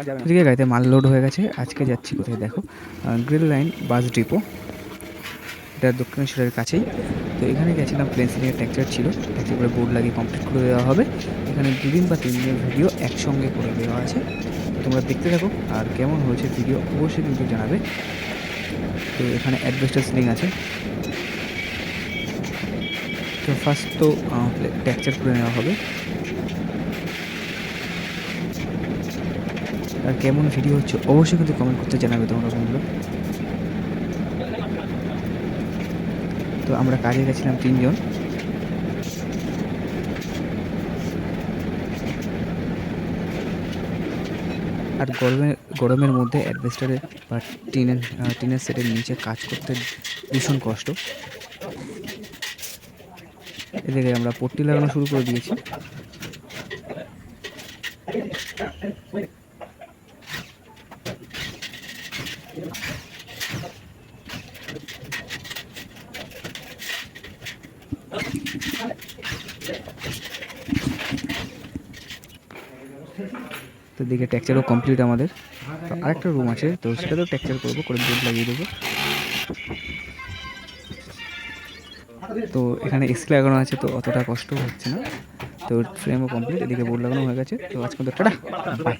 এদিকে গাড়িতে মাল লোড হয়ে গেছে। আজকে যাচ্ছি কোথায় দেখো, গ্রিল লাইন বাস ডিপো, এটা দক্ষিণেশ্বরের কাছেই। তো এখানে গেছিলাম, প্লেন সিলিংয়ের টেক্সচার ছিল, টেক্সচার করে বোর্ড লাগিয়ে কমপ্লিট করে দেওয়া হবে। এখানে 2 দিন বা 3 দিনের ভিডিও একসঙ্গে করে দেওয়া আছে। তো তোমরা দেখতে থাকো, আর কেমন হয়েছে ভিডিও অবশ্যই কিন্তু জানাবে। তো এখানে অ্যাডভেস্টার সিলিং আছে। তো ফার্স্ট তো টেক্সচার করে নেওয়া হবে। আর কেমন ভিডিও হচ্ছে অবশ্যই কিন্তু কমেন্ট করতে জানাবে তোমরা বন্ধুরা। তো আমরা কাজে গেছিলাম 3 জন। আর গরমের মধ্যে অ্যাডভেস্টারে বা টিনের সেটের নিচে কাজ করতে ভীষণ কষ্ট। এদিকে আমরা পট্টি লাগানো শুরু করে দিয়েছি। তো দিকে টেক্সচারও কমপ্লিট আমাদের। তো আরেকটা রুম আছে, তো সেটাতেও টেক্সচার করবো, করে বোর্ড লাগিয়ে দেবো। তো এখানে এসি লাগানো আছে, তো অতটা কষ্ট হচ্ছে না। তো ফ্রেমও কমপ্লিট, এদিকে বোর্ড লাগানো হয়ে গেছে। তো আজকে তো টাটা, বাই।